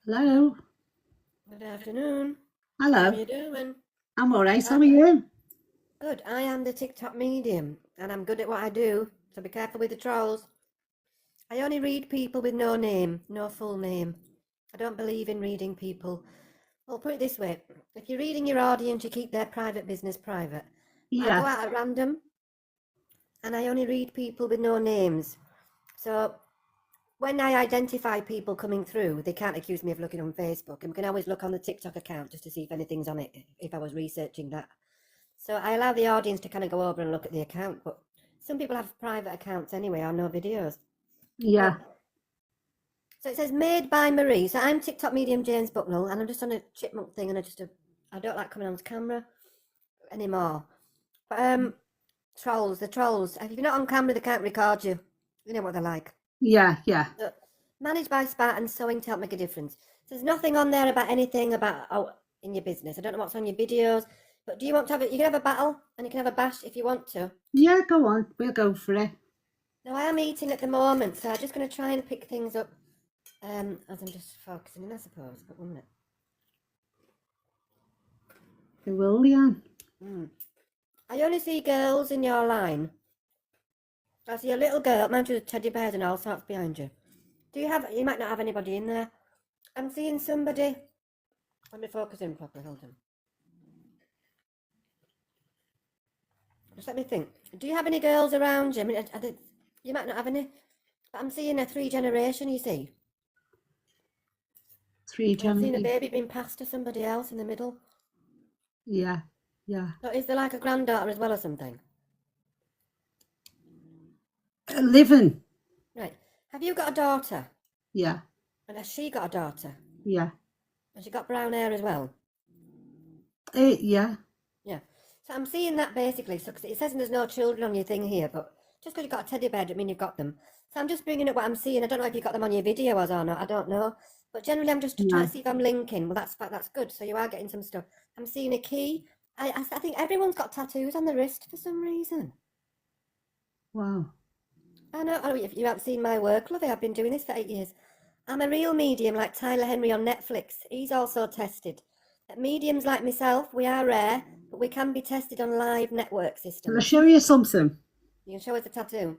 Hello. Good afternoon. How Hello. you doing? I'm all right. How Uh, are you? Good. I am the TikTok medium, and I'm good at what I do. So be careful with the trolls. I only read people with no name, no full name. I don't believe in reading people. Well, put it this way: if you're reading your audience, you keep their private business private. I go Yeah. out at random, and I only read people with no names. So when I identify people coming through, they can't accuse me of looking on Facebook, and we can always look on the TikTok account just to see if anything's on it. If I was researching that. So I allow the audience to kind of go over and look at the account, but some people have private accounts anyway or no videos. Yeah. But so it says made by Marie. So I'm TikTok medium James Bucknell, and I'm just on a chipmunk thing, and I don't like coming on camera anymore. But the trolls. If you're not on camera, they can't record you. You know what they're like. Yeah. Yeah. So, managed by Spartans, sewing to help make a difference. So there's nothing on there about anything about in your business. I don't know what's on your videos, but do you want to have it? You can have a battle and you can have a bash if you want to. Yeah. Go on. We'll go for it. No, I am eating at the moment, so I'm just going to try and pick things up as I'm just focusing in, I suppose. But 1 minute. The William. I only see girls in your line. I see a little girl, mind you, teddy bears and all sorts behind you. You might not have anybody in there. I'm seeing somebody. Let me focus in properly, hold on. Just let me think. Do you have any girls around you? I mean, you might not have any, but I'm seeing a 3 generation, you see. Three And I'm seeing a January. baby being passed to somebody else in the middle. Yeah. Yeah. So is there like a granddaughter as well or something? Living. Right. Have you got a daughter? Yeah. And has she got a daughter? Yeah. Has she got brown hair as well? Yeah. Yeah. So I'm seeing that basically. So 'cause it says there's no children on your thing here, but just because you've got a teddy bear doesn't mean you've got them. So I'm just bringing up what I'm seeing. I don't know if you got them on your videos or not. I don't know. But generally, I'm just trying to No. see if I'm linking. Well, that's good. So you are getting some stuff. I'm seeing a key. I think everyone's got tattoos on the wrist for some reason. Wow. I know. Oh, if you haven't seen my work, lovey, I've been doing this for 8 years. I'm a real medium like Tyler Henry on Netflix. He's also tested. Mediums like myself, we are rare, but we can be tested on live network Can I systems. show you something? You can show us a tattoo.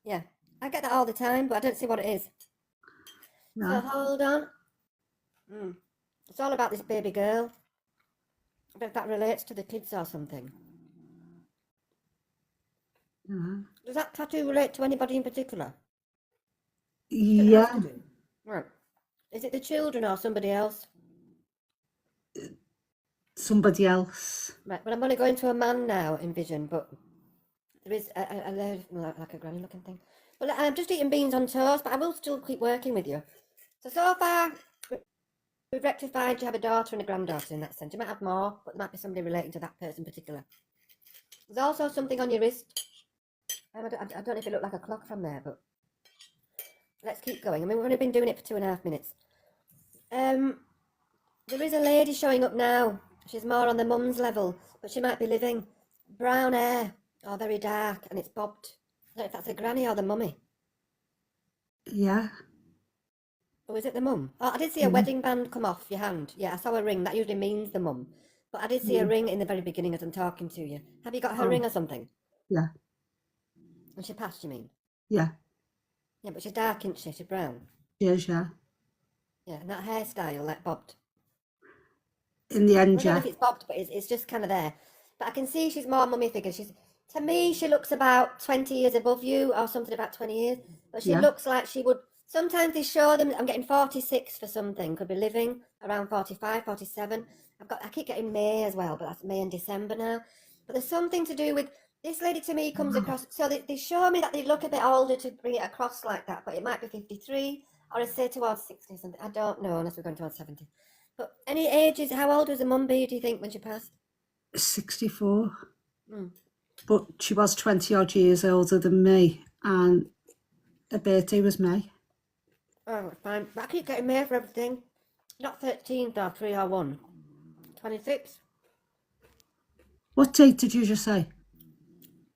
Yeah, I get that all the time, but I don't see what it is. So No. hold on. It's all about this baby girl. I bet that relates to the kids or something. No. Does that tattoo relate to anybody in particular? It doesn't have to Yeah. do. Right. Is it the children or somebody else? Somebody else. Right, but I'm only going to a man now in vision, but there is like a granny looking thing. Well, I'm just eating beans on toast, but I will still keep working with you. So far, we've rectified you have a daughter and a granddaughter in that sense. You might have more, but there might be somebody relating to that person in particular. There's also something on your wrist. I don't know if it looked like a clock from there, but let's keep going. I mean, we've only been doing it for 2.5 minutes. There is a lady showing up now. She's more on the mum's level, but she might be living. Brown hair, or very dark, and it's bobbed. I don't know if that's the granny or the mummy. Yeah. Or is it the mum? Oh, I did see a Yeah. wedding band come off your hand. Yeah, I saw a ring. That usually means the mum. But I did see a Yeah. ring in the very beginning as I'm talking to you. Have you got her Oh. ring or something? Yeah. And she passed, you mean? Yeah. Yeah, but she's dark, isn't she? She's brown. Yes. Yeah. Yeah, and that hairstyle, like bobbed. In the Well, end, I don't know yeah. if it's bobbed, but it's just kind of there. But I can see she's more mummy figure. To me, she looks about 20 years above you or something about 20 years. But she Yeah. looks like she would, sometimes they show them, I'm getting 46 for something, could be living around 45, 47. I keep getting May as well, but that's May and December now. But there's something to do with, this lady to me comes Wow. across, so they show me that they look a bit older to bring it across like that, but it might be 53 or I say towards 60 something. I don't know unless we're going towards 70. But any ages, how old was the mum be, do you think, when she passed? 64. Mm. But she was 20 odd years older than me, and her birthday was May. Oh, fine. But I keep getting May for everything. Not 13th or 3 or 1. 26. What date did you just say?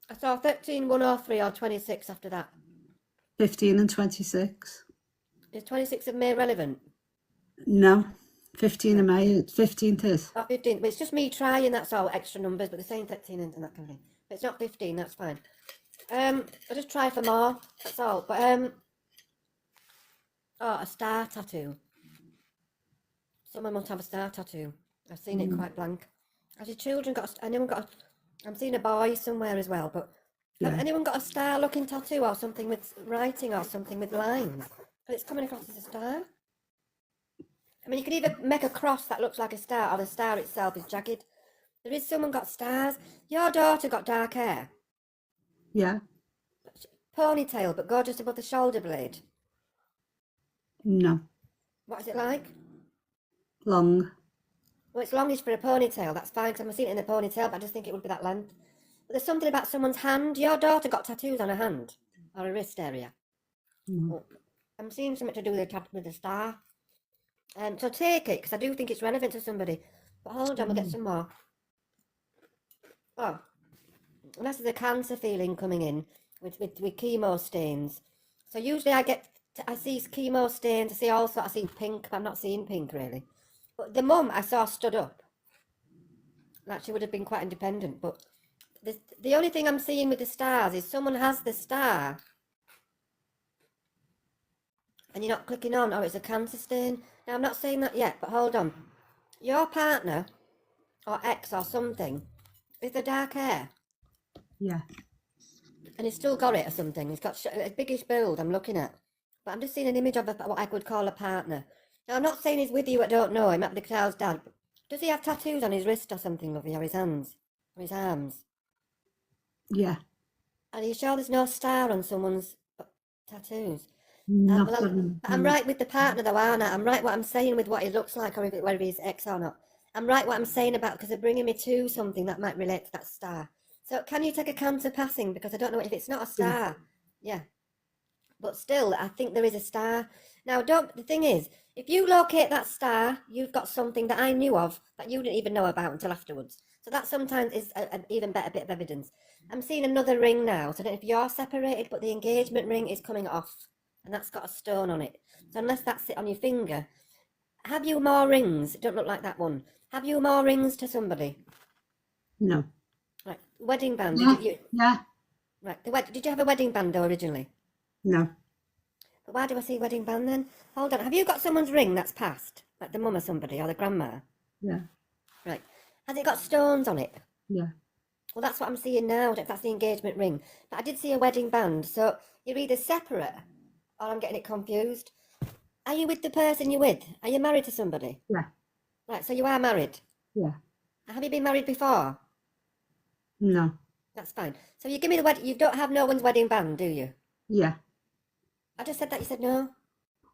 I saw 13, 1 or 3 or 26 after that. 15 and 26. Is 26th of May relevant? No. 15 of May. 15th is. Not 15, but it's just me trying, that's all, extra numbers, but they're saying 13 and that kind of thing. But it's not 15, that's fine. I'll just try for more, that's all. But, oh, a star tattoo. Someone must have a star tattoo. I've seen it quite blank. Has your children got, anyone got, I'm seeing a boy somewhere as well, but have anyone got a star-looking tattoo or something with writing or something with lines? But it's coming across as a star. I mean, you could either make a cross that looks like a star, or the star itself is jagged. There is someone got stars. Your daughter got dark hair. Yeah. Ponytail, but go just above the shoulder blade. No. What is it like? Long. Well, it's longish for a ponytail. That's fine, because I'm seeing it in a ponytail, but I just think it would be that length. But there's something about someone's hand. Your daughter got tattoos on her hand, or a wrist area. No. I'm seeing something to do with the star. So take it, because I do think it's relevant to somebody. But hold on, we'll get some more. Oh, unless there's a cancer feeling coming in with chemo stains. So usually I see chemo stains, I see all sorts, I see pink, but I'm not seeing pink really. But the mum I saw stood up. That she would have been quite independent, but the only thing I'm seeing with the stars is someone has the star and you're not clicking on, or it's a cancer stain. Now I'm not saying that yet, but hold on. Your partner or ex or something with the dark hair. Yeah. And he's still got it or something. He's got a biggish build I'm looking at. But I'm just seeing an image of what I could call a partner. Now, I'm not saying he's with you, I don't know. He might be the child's dad. But does he have tattoos on his wrist or something, lovey, or his hands? Or his arms? Yeah. Are you sure there's no star on someone's tattoos? Nothing. I'm right with the partner though, aren't I? I'm right what I'm saying with what he looks like, or whether he's ex or not. I'm right what I'm saying about, because they're bringing me to something that might relate to that star. So can you take a cancer passing? Because I don't know if it's not a star. Yeah. But still, I think there is a star. Now, the thing is, if you locate that star, you've got something that I knew of that you didn't even know about until afterwards. So that sometimes is an even better bit of evidence. I'm seeing another ring now. So I don't know if you're separated, but the engagement ring is coming off. And that's got a stone on it. So unless that's it on your finger, have you more rings? It don't look like that one. Have you more rings to somebody? No. Right. Wedding band. Yeah. Did you? Yeah. Right. Did you have a wedding band though originally? No. But why do I see wedding band then? Hold on. Have you got someone's ring that's passed? Like the mum or somebody, or the grandma? Yeah. Right. Has it got stones on it? Yeah. Well, that's what I'm seeing now, if that's the engagement ring. But I did see a wedding band, so you're either separate, or I'm getting it confused. Are you with the person you're with? Are you married to somebody? Yeah. Right, so you are married. Yeah. Have you been married before? No. That's fine. So you give me the wedding, you don't have no one's wedding band, do you? Yeah. I just said that, you said no.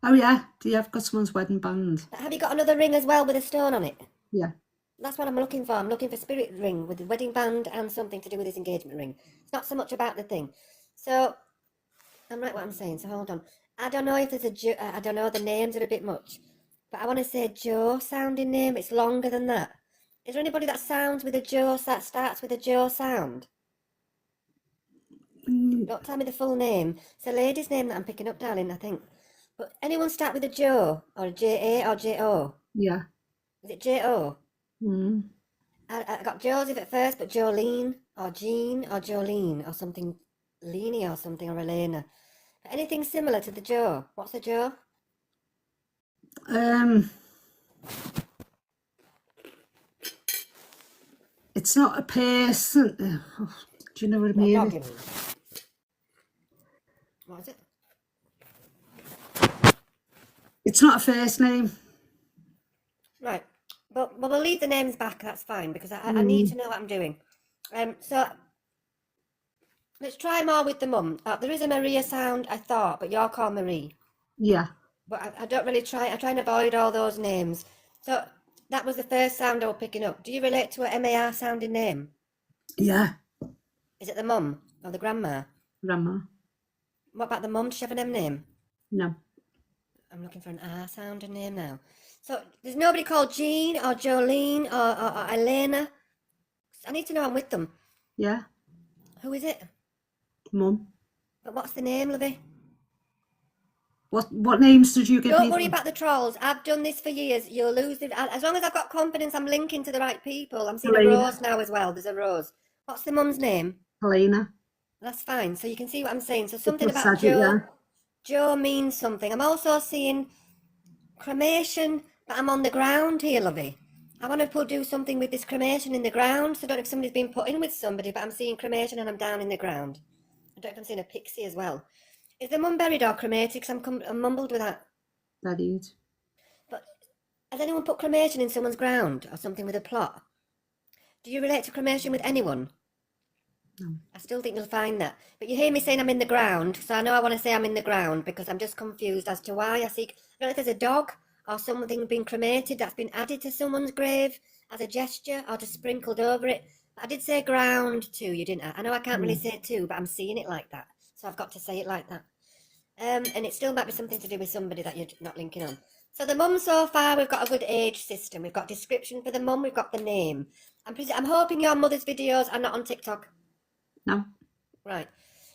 Oh yeah. Do you have got someone's wedding band? But have you got another ring as well with a stone on it? Yeah. That's what I'm looking for. I'm looking for spirit ring with the wedding band and something to do with his engagement ring. It's not so much about the thing. So, I'm right what I'm saying, so hold on. I don't know if there's I don't know, the names are a bit much. But I want to say Joe sounding name. It's longer than that. Is there anybody that sounds with a Joe, that starts with a Joe sound? Don't tell me the full name. It's a lady's name that I'm picking up, darling, I think. But anyone start with a Joe, or a J-A, or J-O? Yeah. Is it J-O? Mm. I got Joseph at first, but Jolene, or Jean, or Jolene, or something, Leanie, or something, or Elena. Anything similar to the Joe? What's a Joe? It's not a person. Oh, do you know what I mean? What is it? It's not a first name. Right. But we'll leave the names back, that's fine, because I need to know what I'm doing. So let's try more with the mum. There is a Maria sound, I thought, but you're called Marie. Yeah. But I don't really I try and avoid all those names. So that was the first sound I was picking up. Do you relate to a M-A-R sounding name? Yeah. Is it the mum or the grandma? Grandma. What about the mum? Does she have an M name? No. I'm looking for an R sounding name now. So there's nobody called Jean or Jolene or Elena. I need to know I'm with them. Yeah. Who is it? Mum. But what's the name, Lovey? What names did you give Don't me? worry then? about the trolls. I've done this for years. You'll lose it. As long as I've got confidence, I'm linking to the right people. I'm seeing a Helena. Rose now as well. There's a Rose. What's the mum's name? Helena. That's fine. So you can see what I'm saying. So I something just about said it, yeah. Joe. Joe means something. I'm also seeing cremation, but I'm on the ground here, lovey. I want to do something with this cremation in the ground. So I don't know if somebody's been put in with somebody, but I'm seeing cremation and I'm down in the ground. I don't know if I'm seeing a pixie as well. Is the mum buried or cremated? Because I'm mumbled with that. Buried. But has anyone put cremation in someone's ground or something with a plot? Do you relate to cremation with anyone? No. I still think you'll find that. But you hear me saying I'm in the ground, so I know I want to say I'm in the ground because I'm just confused as to why I see. I don't know if there's a dog or something being cremated that's been added to someone's grave as a gesture or just sprinkled over it. But I did say ground too, you didn't? I know I can't really say it too, but I'm seeing it like that. So I've got to say it like that. And it still might be something to do with somebody that you're not linking on. So the mum so far, we've got a good age system. We've got description for the mum. We've got the name. I'm hoping your mother's videos are not on TikTok. No. Right.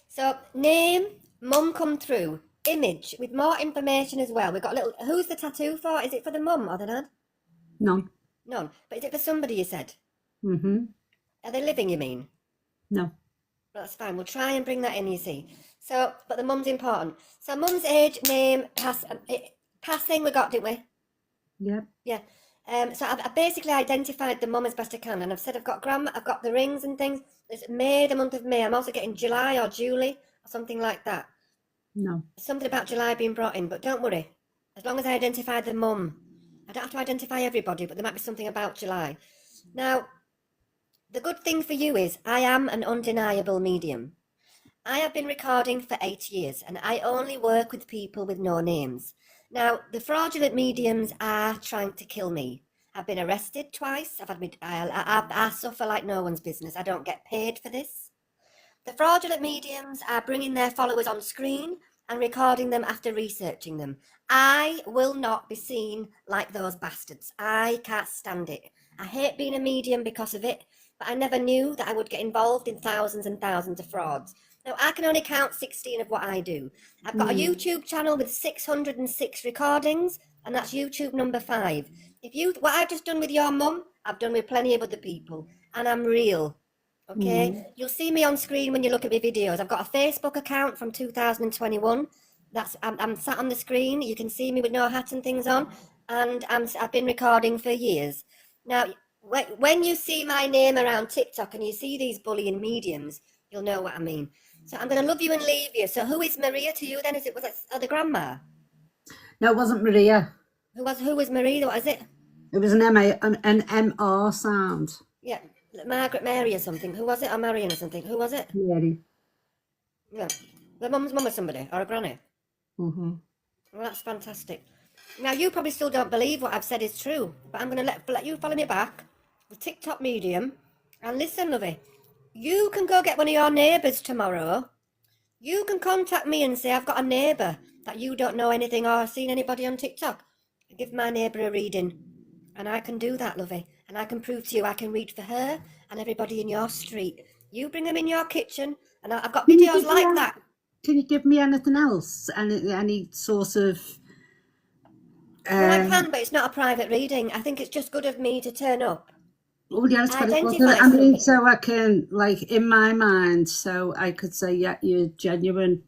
So name, mum come through. Image with more information as well. We've got a little. Who's the tattoo for? Is it for the mum or the dad? None. None. But is it for somebody? You said. Mm-hmm. Are they living? You mean? No. That's fine. We'll try and bring that in. You see. So, but the mum's important. So mum's age, name, passing. We got, didn't we? Yep. Yeah. So I've basically identified the mum as best I can, and I've said I've got grandma, I've got the rings and things. It's May, the month of May. I'm also getting July or Julie or something like that. No. Something about July being brought in, but don't worry. As long as I identify the mum, I don't have to identify everybody, but there might be something about July. Now, the good thing for you is I am an undeniable medium. I have been recording for 8 years and I only work with people with no names. Now, the fraudulent mediums are trying to kill me. I've been arrested twice. I suffer like no one's business. I don't get paid for this. The fraudulent mediums are bringing their followers on screen and recording them after researching them. I will not be seen like those bastards. I can't stand it. I hate being a medium because of it, but I never knew that I would get involved in thousands and thousands of frauds. Now, I can only count 16 of what I do. I've got a YouTube channel with 606 recordings, and that's YouTube number 5. What I've just done with your mum, I've done with plenty of other people, and I'm real. Okay, you'll see me on screen when you look at my videos. I've got a Facebook account from 2021. I'm sat on the screen. You can see me with no hat and things on, and I've been recording for years. Now, when you see my name around TikTok and you see these bullying mediums, you'll know what I mean. So I'm going to love you and leave you. So who is Maria to you then? Was it the grandma? No, it wasn't Maria. Who was Maria? What is it? It was an MR sound. Yeah, Margaret Mary or something. Who was it? Or Marion or something. Who was it? Mary. Yeah. The mum's mum or somebody, or a granny. Mm-hmm. Well, that's fantastic. Now, you probably still don't believe what I've said is true, but I'm going to let you follow me back, the TikTok medium, and listen, lovey. You can go get one of your neighbours tomorrow. You can contact me and say, I've got a neighbour that you don't know anything or seen anybody on TikTok. Give my neighbour a reading. And I can do that, lovey. And I can prove to you I can read for her and everybody in your street. You bring them in your kitchen, and I've got videos like that. Can you give me anything else? Any sort of... Well, I can, but it's not a private reading. I think it's just good of me to turn up. Oh, yeah, it's very good. Identify I mean, somebody. so I can, like, in my mind, so I could say, yeah, you're genuine.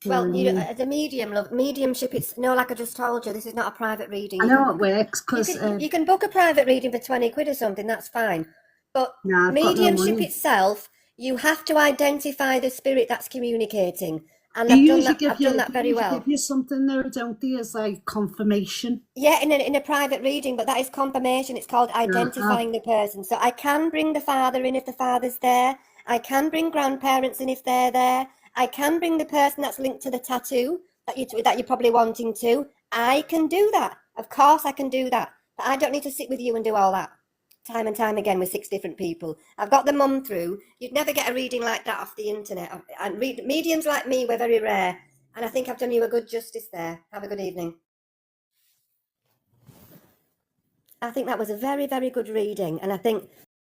Well, as a medium, love, mediumship, it's no, like I just told you, this is not a private reading. I know it works You because can, you can book a private reading for 20 quid or something, that's fine. But no, I've got no mediumship money. itself, you have to identify the spirit that's communicating. And They I've done usually that. I've done that very well. give you something though, don't they? As like confirmation. Yeah, in a private reading, but that is confirmation. It's called identifying the person. So I can bring the father in if the father's there. I can bring grandparents in if they're there. I can bring the person that's linked to the tattoo that you're probably wanting to. I can do that. Of course I can do that. But I don't need to sit with you and do all that time and time again with 6 different people. I've got the mum through. You'd never get a reading like that off the internet. And mediums like me were very rare. And I think I've done you a good justice there. Have a good evening. I think that was a very, very good reading. And I think